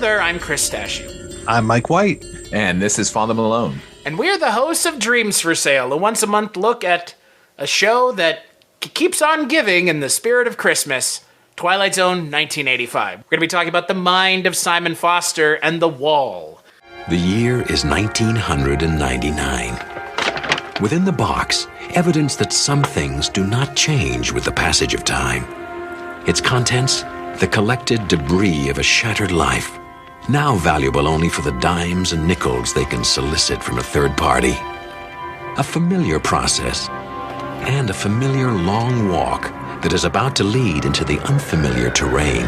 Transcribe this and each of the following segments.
there, I'm Chris Stashew. I'm Mike White. And this is Father Malone. And we're the hosts of Dreams for Sale, a once-a-month look at a show that keeps on giving in the spirit of Christmas, Twilight Zone 1985. We're going to be talking about the mind of Simon Foster and the wall. The year is 1999. Within the box, evidence that some things do not change with the passage of time. Its contents, the collected debris of a shattered life, now valuable only for the dimes and nickels they can solicit from a third party. A familiar process, and a familiar long walk that is about to lead into the unfamiliar terrain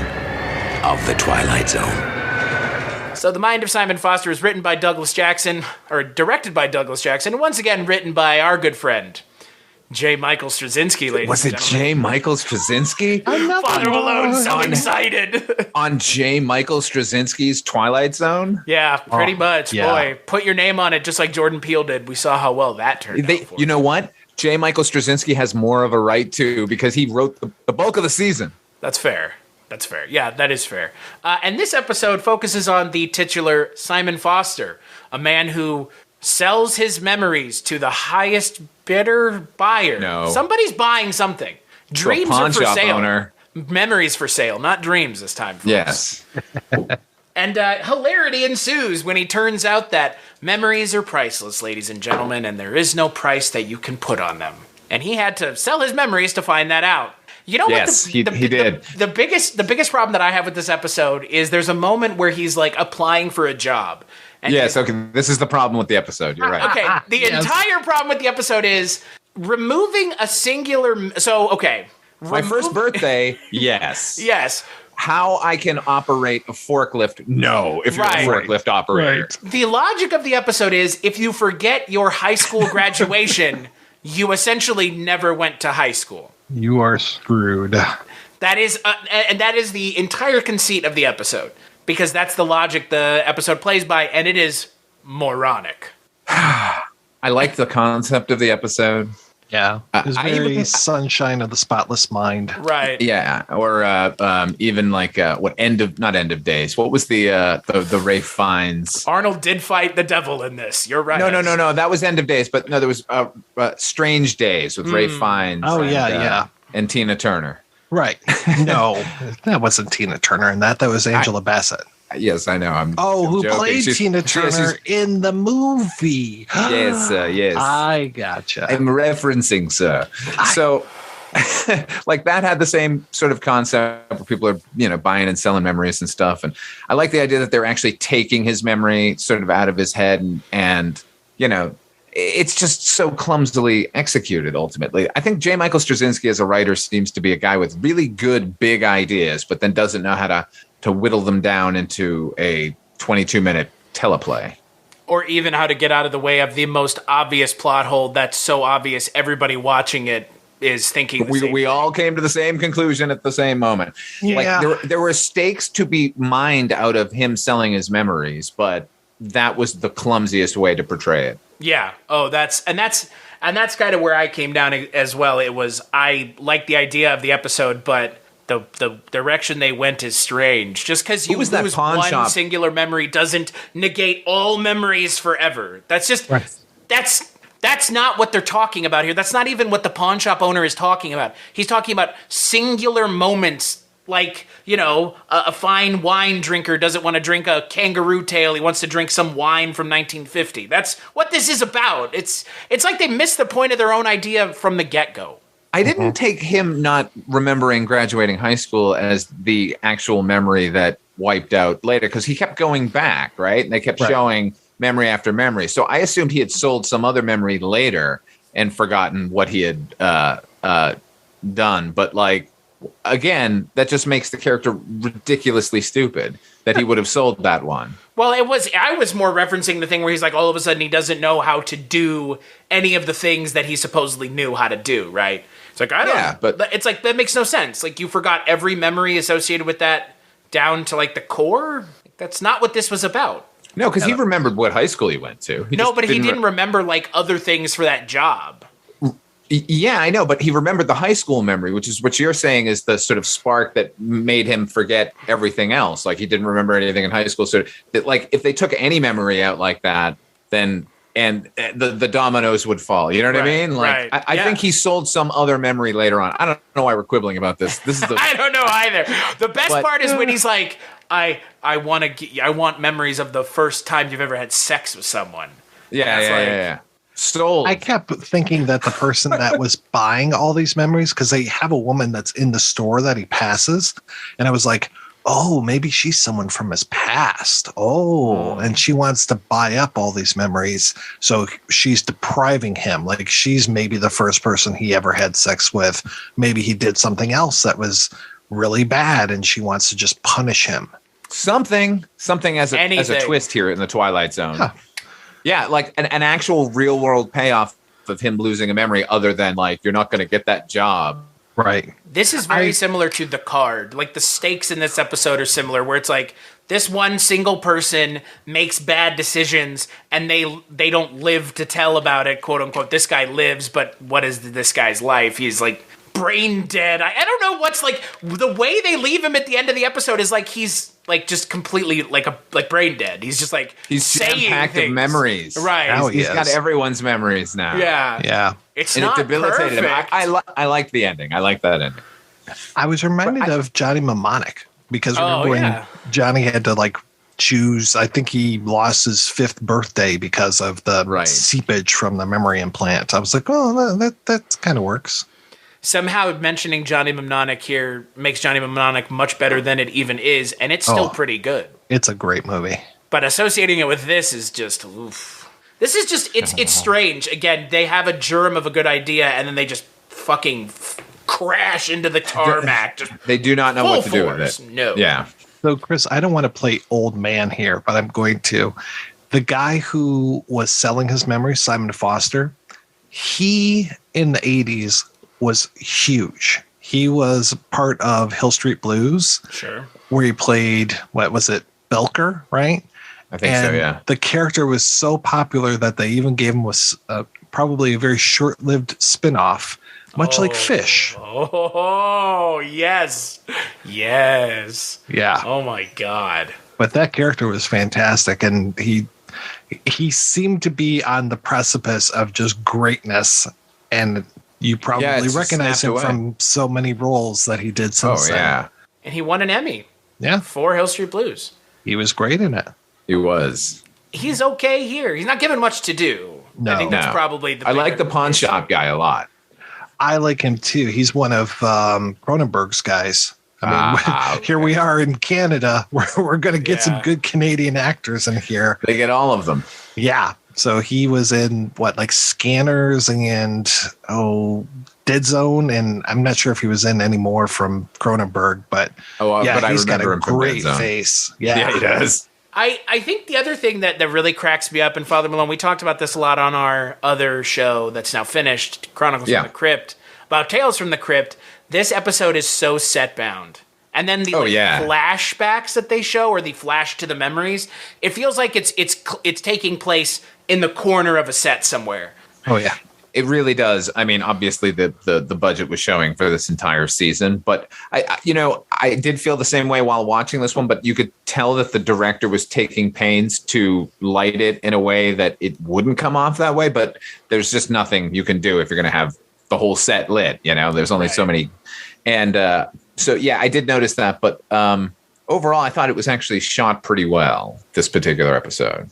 of the Twilight Zone. So The Mind of Simon Foster is written by Douglas Jackson, or directed by Douglas Jackson, and once again written by our good friend, J. Michael Straczynski, ladies Was and it gentlemen. J. Michael Straczynski? Father Malone, so excited. On J. Michael Straczynski's Twilight Zone? Yeah, pretty much. yeah. Boy, put your name on it just like Jordan Peele did. We saw how well that turned out for You know what? J. Michael Straczynski has more of a right to because he wrote the bulk of the season. That's fair. That's fair. Yeah, that is fair. And this episode focuses on the titular Simon Foster, a man who sells his memories to the highest bidder buyer. No. Somebody's buying something. Dreams pawn are for shop sale. owner. Memories for sale, not dreams this time. Folks. Yes. And hilarity ensues when he turns out that memories are priceless, ladies and gentlemen, and there is no price that you can put on them. And he had to sell his memories to find that out. You know Yes, what? he did. The biggest problem that I have with this episode is there's a moment where he's like applying for a job. And Yes, okay. This is the problem with the episode. You're right. Okay, the entire problem with the episode is removing a singular. So, okay. My first birthday, yes. Yes. How I can operate a forklift? No, if you're Right. a forklift operator. The logic of the episode is if you forget your high school graduation, you essentially never went to high school. You are screwed. That is, and that is the entire conceit of the episode, because that's the logic the episode plays by, and it is moronic. I like the concept of the episode. Yeah. It was I very even- sunshine of the spotless mind. Right. Yeah, or even like not end of days. What was the Rafe Fiennes? Arnold did fight the devil in this. You're right. No. That was End of Days, but no, there was Strange Days with Rafe Fiennes. Oh, yeah. and Tina Turner. Right. No, that wasn't Tina Turner in that. That was Angela Bassett. Yes, I know. I'm Who joking. played Tina Turner in the movie? Yes, yes. I gotcha. I'm referencing, sir. So, like that had the same sort of concept where people are, buying and selling memories and stuff. And I like the idea that they're actually taking his memory sort of out of his head and it's just so clumsily executed ultimately. I think J. Michael Straczynski as a writer seems to be a guy with really good big ideas, but then doesn't know how to whittle them down into a 22-minute teleplay. Or even how to get out of the way of the most obvious plot hole that's so obvious everybody watching it is thinking the same We thing. all came to the same conclusion at the same moment. Yeah. Like there were stakes to be mined out of him selling his memories, but that was the clumsiest way to portray it. Yeah. Oh, that's kind of where I came down as well. It was, I like the idea of the episode, but the direction they went is strange. Just because you was that lose pawn one shop? singular memory doesn't negate all memories forever. That's just Right. that's not what they're talking about here. That's not even what the pawn shop owner is talking about. He's talking about singular moments. Like, a fine wine drinker doesn't want to drink a kangaroo tail. He wants to drink some wine from 1950. That's what this is about. It's like they missed the point of their own idea from the get-go. I didn't take him not remembering graduating high school as the actual memory that wiped out later, because he kept going back, right? And they kept showing memory after memory. So I assumed he had sold some other memory later and forgotten what he had done. But again, that just makes the character ridiculously stupid that he would have sold that one. Well, I was more referencing the thing where he's like, all of a sudden he doesn't know how to do any of the things that he supposedly knew how to do, right? It's like, I don't know. But it's like, that makes no sense. Like, you forgot every memory associated with that down to the core. That's not what this was about. No, because he remembered what high school he went to. But he didn't remember other things for that job. Yeah, I know, but he remembered the high school memory, which is what you're saying is the sort of spark that made him forget everything else. Like he didn't remember anything in high school. So that, like, if they took any memory out like that, then the dominoes would fall. You know what I mean? Like, I think he sold some other memory later on. I don't know why we're quibbling about this. This is I don't know either. The best part is when he's like, I want memories of the first time you've ever had sex with someone. Yeah. Sold. I kept thinking that the person that was buying all these memories, because they have a woman that's in the store that he passes, and I was like, oh, maybe she's someone from his past. Oh, and she wants to buy up all these memories, so she's depriving him. Like she's maybe the first person he ever had sex with. Maybe he did something else that was really bad, and she wants to just punish him. Something as a twist here in the Twilight Zone. Huh. Yeah, like an actual real world payoff of him losing a memory other than like, you're not going to get that job. Right. This is very similar to The Card. Like the stakes in this episode are similar, where it's like this one single person makes bad decisions and they don't live to tell about it, quote unquote. This guy lives, but what is this guy's life? He's like brain dead. I don't know what's like the way they leave him at the end of the episode is like he's like just completely like brain dead. He's just like saying packed of memories. Right. Now He's got everyone's memories now. Yeah. It's and not it debilitated perfect. him. I like the ending. I like that ending. I was reminded of Johnny Mnemonic, because remember when Johnny had to like choose, I think he lost his 5th birthday because of the seepage from the memory implant. I was like, oh, that kind of works. Somehow mentioning Johnny Mnemonic here makes Johnny Mnemonic much better than it even is, and it's still pretty good. It's a great movie. But associating it with this is just, oof. This is just, it's strange. Again, they have a germ of a good idea, and then they just fucking crash into the tarmac. They do not know what to do with it. No. Yeah. So, Chris, I don't want to play old man here, but I'm going to. The guy who was selling his memories, Simon Foster, he, in the 80s, was huge. He was part of Hill Street Blues. Sure. Where he played, what was it, Belker, right? I think so, yeah. The character was so popular that they even gave him probably a very short-lived spin-off, much like Fish. Oh, yes. Yes. Yeah. Oh, my God. But that character was fantastic, and he seemed to be on the precipice of just greatness, and you probably recognize him from so many roles that he did since then. Yeah. And he won an Emmy. Yeah. For Hill Street Blues. He was great in it. He was. He's okay here. He's not given much to do. No. I think that's probably the I like the pawn shop guy a lot. I like him too. He's one of Cronenberg's guys. I mean, here we are in Canada. We're going to get some good Canadian actors in here. They get all of them. Yeah. So he was in Scanners and Dead Zone, and I'm not sure if he was in any more from Cronenberg, but he's got a great face. Yeah, he does. I think the other thing that really cracks me up, and Father Malone, we talked about this a lot on our other show that's now finished, Chronicles from the Crypt, about Tales from the Crypt. This episode is so set bound. And then the flashbacks that they show, or the flash to the memories, it feels like it's taking place in the corner of a set somewhere. Oh yeah, it really does. I mean, obviously the budget was showing for this entire season, but I did feel the same way while watching this one. But you could tell that the director was taking pains to light it in a way that it wouldn't come off that way. But there's just nothing you can do if you're going to have the whole set lit. There's only so many, and. So, yeah, I did notice that. But overall, I thought it was actually shot pretty well, this particular episode.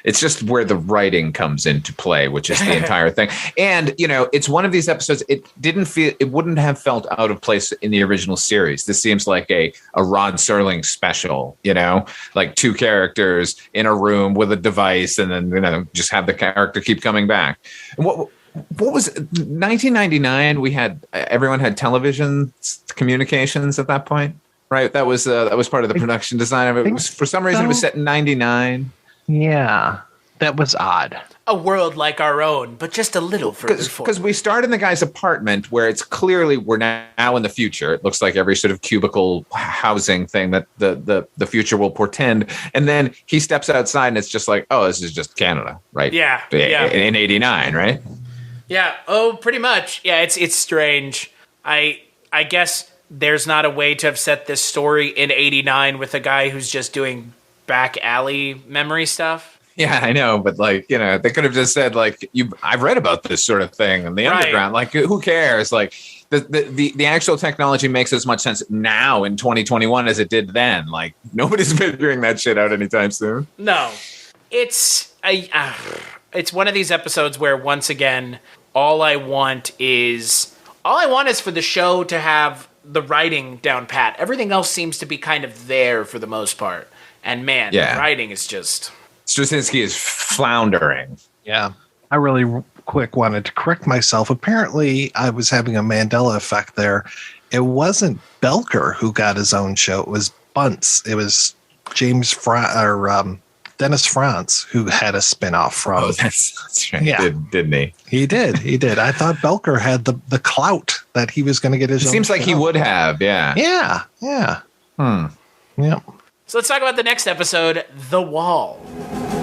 It's just where the writing comes into play, which is the entire thing. And, it's one of these episodes. It wouldn't have felt out of place in the original series. This seems like a Rod Serling special, like 2 characters in a room with a device, and then, just have the character keep coming back. And what was 1999? Everyone had television communications at that point, right? That was part of the production design of it. For some reason, it was set in 99. Yeah, that was odd. A world like our own, but just a little further forward. Because we start in the guy's apartment, where it's clearly we're now in the future. It looks like every sort of cubicle housing thing that the future will portend. And then he steps outside, and it's just like, oh, this is just Canada, right? Yeah. In 89, right? Yeah. Oh, pretty much. Yeah, it's strange. I guess there's not a way to have set this story in 89 with a guy who's just doing back alley memory stuff. Yeah, I know, but like, you know, they could have just said like, I've read about this sort of thing in the underground. Like, who cares? Like, the actual technology makes as much sense now in 2021 as it did then. Like, nobody's figuring that shit out anytime soon. No, it's one of these episodes where once again, all I want is for the show to have the writing down pat. Everything else seems to be kind of there for the most part. And man, the writing is just... Straczynski is floundering. Yeah. I really quick wanted to correct myself. Apparently, I was having a Mandela effect there. It wasn't Belker who got his own show. It was Bunce. It was Dennis Franz who had a spinoff from. Oh, that's right. Yeah. Didn't he? He did. I thought Belker had the clout that he was going to get his own. Seems like he would have, yeah. Yeah. Yeah. So let's talk about the next episode, The Wall.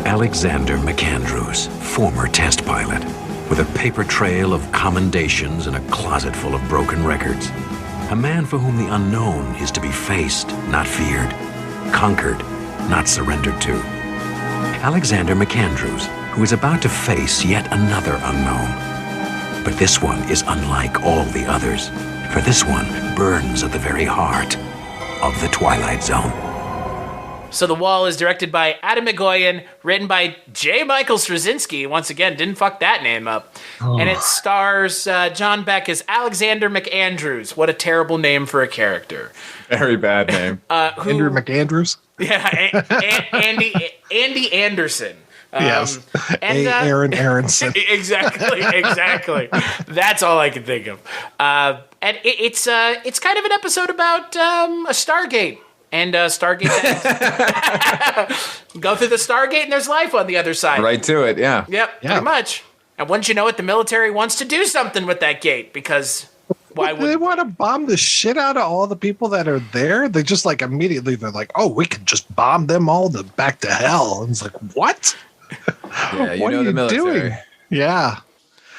Alexander McAndrews, former test pilot, with a paper trail of commendations and a closet full of broken records. A man for whom the unknown is to be faced, not feared, conquered, not surrendered to. Alexander McAndrews, who is about to face yet another unknown. But this one is unlike all the others, for this one burns at the very heart of the Twilight Zone. So The Wall is directed by Adam McGoyan, written by J. Michael Straczynski. Once again, didn't fuck that name up. And it stars John Beck as Alexander McAndrews. What a terrible name for a character. Very bad name. Andrew McAndrews? Yeah, Andy Anderson. Yes. And Aaron Aronson. Exactly. That's all I can think of. And it's kind of an episode about a Stargate. And Stargate, go through the Stargate and there's life on the other side. Right to it, yeah. Yep, pretty much. And once you know it, the military wants to do something with that gate because why would they want to bomb the shit out of all the people that are there? They just like immediately they're like, oh, we can just bomb them all back to hell. And it's like, what? Yeah, what are the you military. doing? Yeah.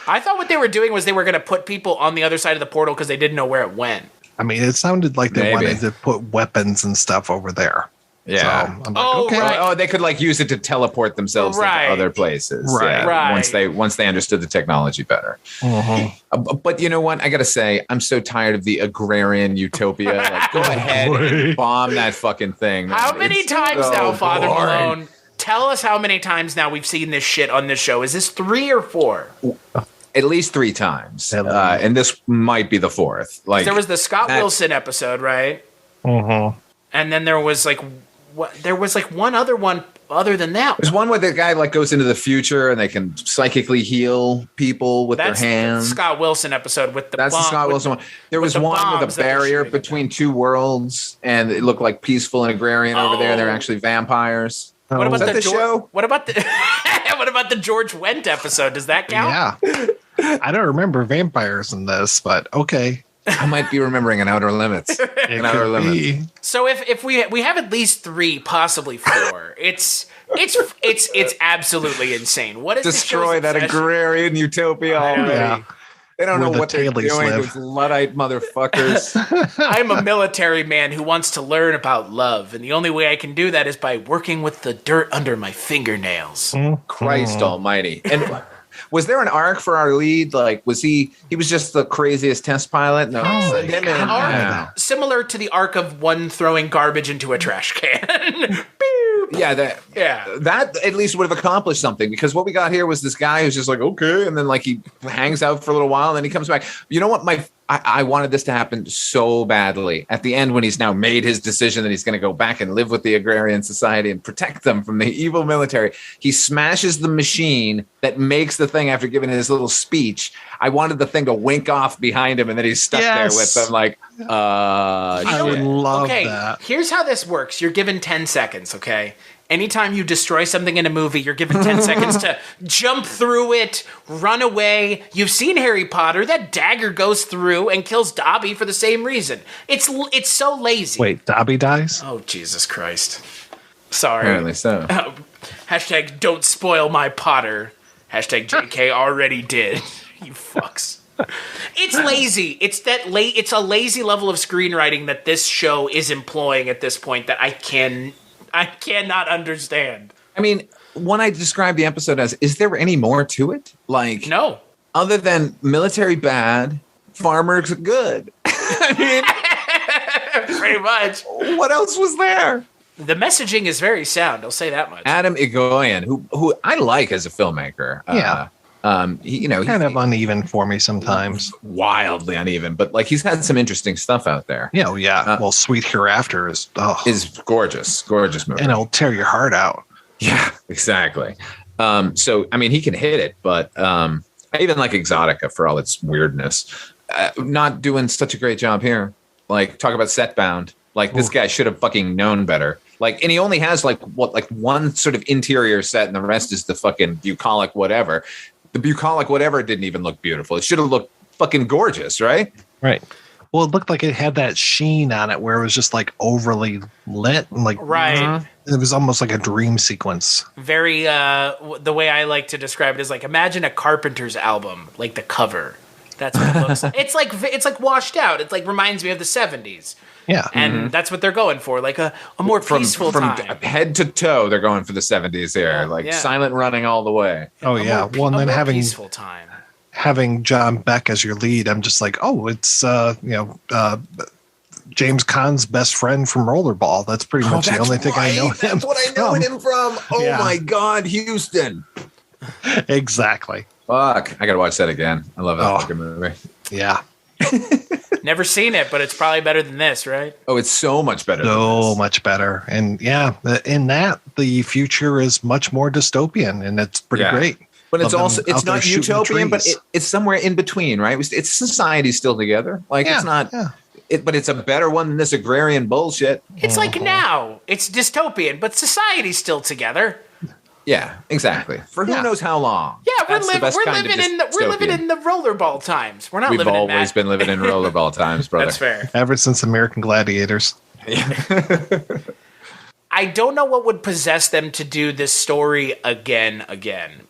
I thought what they were doing was they were going to put people on the other side of the portal because they didn't know where it went. I mean, it sounded like they Maybe. wanted to put weapons and stuff over there. Yeah. So I'm like, okay. Right. Oh, they could like use it to teleport themselves to other places. Right. Yeah, Right. Once they understood the technology better. But you know what? I got to say, I'm so tired of the agrarian utopia. Like, go ahead and bomb that fucking thing. How many times now, Father Malone? Tell us how many times now we've seen this shit on this show. Is this 3 or 4? At least 3 times. And this might be the 4th. Like there was the Scott Wilson episode, right? And then there was like one other one other than that. There's one where the guy like goes into the future and they can psychically heal people with their hands. The Scott Wilson episode with the That's the Scott Wilson one. There was one with a barrier between 2 worlds and it looked like peaceful and agrarian over there. They're actually vampires. What about the show? What about the what about the George Wendt episode? Does that count? Yeah. I don't remember vampires in this, but okay. I might be remembering an Outer Limits. So if we have at least 3, possibly 4, it's absolutely insane. What is destroy that agrarian utopia already? Yeah. They don't know what they're doing, those Luddite motherfuckers. I'm a military man who wants to learn about love, and the only way I can do that is by working with the dirt under my fingernails. Christ almighty. And was there an arc for our lead? Like, was he was just the craziest test pilot? No. Similar to the arc of one throwing garbage into a trash can. That at least would have accomplished something, because what we got here was this guy who's just like, okay, and then like he hangs out for a little while and then he comes back. You know what? I wanted this to happen so badly at the end when he's now made his decision that he's going to go back and live with the agrarian society and protect them from the evil military. He smashes the machine that makes the thing after giving his little speech. I wanted the thing to wink off behind him and then he's stuck there with them like, I would love that. Here's how this works. You're given 10 seconds, okay? Anytime you destroy something in a movie, you're given 10 seconds to jump through it, run away. You've seen Harry Potter. That dagger goes through and kills Dobby for the same reason. It's so lazy. Wait, Dobby dies? Oh, Jesus Christ. Sorry. Apparently so. Hashtag don't spoil my Potter. Hashtag JK already did. You fucks. It's lazy. It's a lazy level of screenwriting that this show is employing at this point that I cannot understand. I mean, when I described the episode as, is there any more to it? Like, no. Other than military bad, farmers good. I mean, pretty much. What else was there? The messaging is very sound. I'll say that much. Adam Egoyan, who I like as a filmmaker. Yeah. He's kind of uneven for me sometimes. Wildly uneven, but like he's had some interesting stuff out there. Yeah, well, Sweet Hereafter is gorgeous movie, and it'll tear your heart out. Yeah, exactly. So I mean, he can hit it, but I even like Exotica for all its weirdness. Not doing such a great job here. Like, talk about Setbound. Like, this guy should have fucking known better. Like, and he only has like one sort of interior set, and the rest is the fucking bucolic whatever. The bucolic whatever didn't even look beautiful. It should have looked fucking gorgeous, right? Right. Well, it looked like it had that sheen on it where it was just like overly lit and like right. It was almost like a dream sequence. Very the way I like to describe it is like, imagine a Carpenter's album, like the cover. That's what it looks like. It's like washed out. It like reminds me of the 70s. Yeah. And that's what they're going for, like a more peaceful time. From head to toe, they're going for the 70s here, silent running all the way. Oh, yeah. Well, and then having peaceful time. Having John Beck as your lead, I'm just like, oh, it's James Caan's best friend from Rollerball. That's pretty much the only thing I know him. That's what I know him from. Oh my God, Houston. Exactly. Fuck, I gotta watch that again. I love that fucking movie. Yeah. Never seen it, but it's probably better than this, right? Oh, it's so much better. So much better. And yeah, in that, the future is much more dystopian, and it's pretty great. But it's also, it's not utopian, but it's somewhere in between, right? It's society still together. Like, it's not, but it's a better one than this agrarian bullshit. It's like now. It's dystopian, but society's still together. Yeah, exactly. For who knows how long. Yeah, we're living in the rollerball times. We're not living in We've always been living in rollerball times, brother. That's fair. Ever since American Gladiators. I don't know what would possess them to do this story again,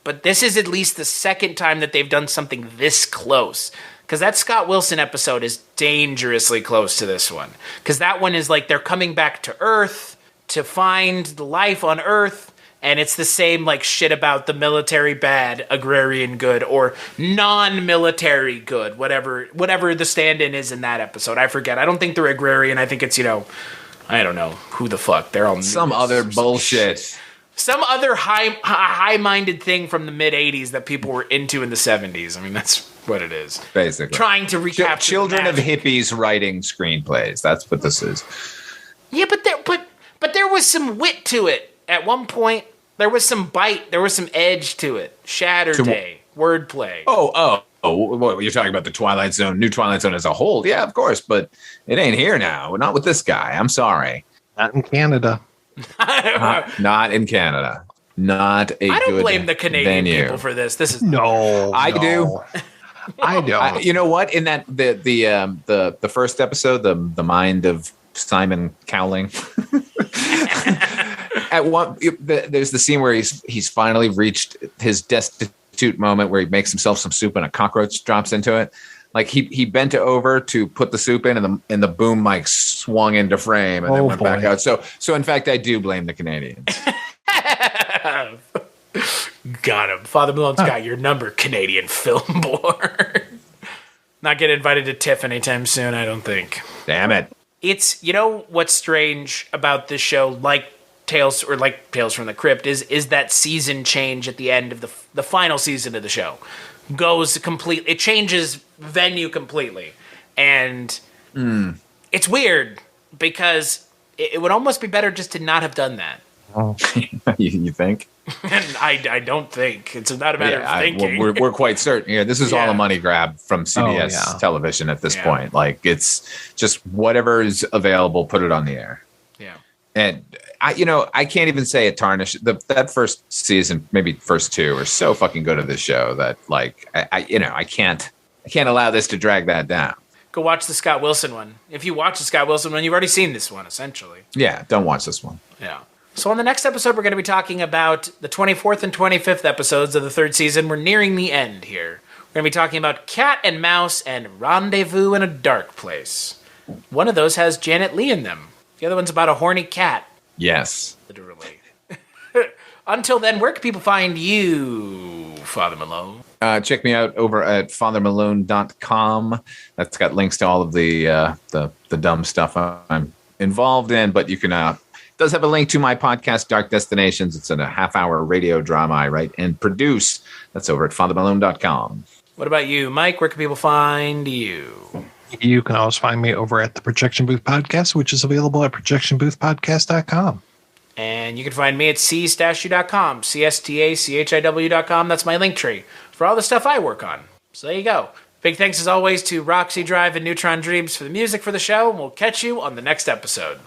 but this is at least the second time that they've done something this close. Because that Scott Wilson episode is dangerously close to this one. Because that one is like they're coming back to Earth to find the life on Earth. And it's the same like shit about the military bad, agrarian good, or non-military good, whatever the stand-in is in that episode. I forget. I don't think they're agrarian. I think it's, I don't know who the fuck. They're all some other bullshit. Some other high-minded thing from the mid-'80s that people were into in the 70s. I mean, that's what it is. Basically. Trying to recapture children of hippies writing screenplays. That's what this is. Yeah, but there was some wit to it. At one point, there was some bite. There was some edge to it. Shatterday. Wordplay. Oh, what, you're talking about the Twilight Zone, new Twilight Zone as a whole. Yeah, of course, but it ain't here now. Not with this guy. I'm sorry. Not in Canada. Not in Canada. Not a I don't good blame the Canadian venue. people for this. This is no. I do. I don't. You know what? In that the first episode, the mind of Simon Cowling. At one, there's the scene where he's finally reached his destitute moment where he makes himself some soup and a cockroach drops into it. Like he bent over to put the soup in, and the boom mic swung into frame and then went back out. So in fact, I do blame the Canadians. Got him. Father Malone's got your number, Canadian Film Board. Not getting invited to TIFF anytime soon, I don't think. Damn it. It's, what's strange about this show, like Tales from the Crypt, is that season change at the end of the final season of the show. Goes complete. It changes venue completely. And it's weird because it would almost be better just to not have done that. Oh. You think? And I don't think. It's not a matter of thinking. We're quite certain here. This is all a money grab from CBS television at this point. Like, it's just whatever is available, put it on the air. Yeah. And I can't even say it tarnished that first season, maybe first two, are so fucking good at this show that like I can't allow this to drag that down. Go watch the Scott Wilson one. If you watch the Scott Wilson one, you've already seen this one essentially. Yeah, don't watch this one. Yeah. So on the next episode, we're going to be talking about the 24th and 25th episodes of the third season. We're nearing the end here. We're going to be talking about Cat and Mouse and Rendezvous in a Dark Place. One of those has Janet Leigh in them. The other one's about a horny cat. Yes. Literally. Until then, where can people find you, Father Malone? Check me out over at fathermalone.com. That's got links to all of the dumb stuff I'm involved in, but you can does have a link to my podcast, Dark Destinations. It's a half-hour radio drama I write and produce. That's over at fathermalone.com. What about you, Mike? Where can people find you? You can always find me over at the Projection Booth Podcast, which is available at projectionboothpodcast.com. And you can find me at cstachu.com, cstachiw.com. That's my link tree for all the stuff I work on. So there you go. Big thanks as always to Roxy Drive and Neutron Dreams for the music for the show, and we'll catch you on the next episode.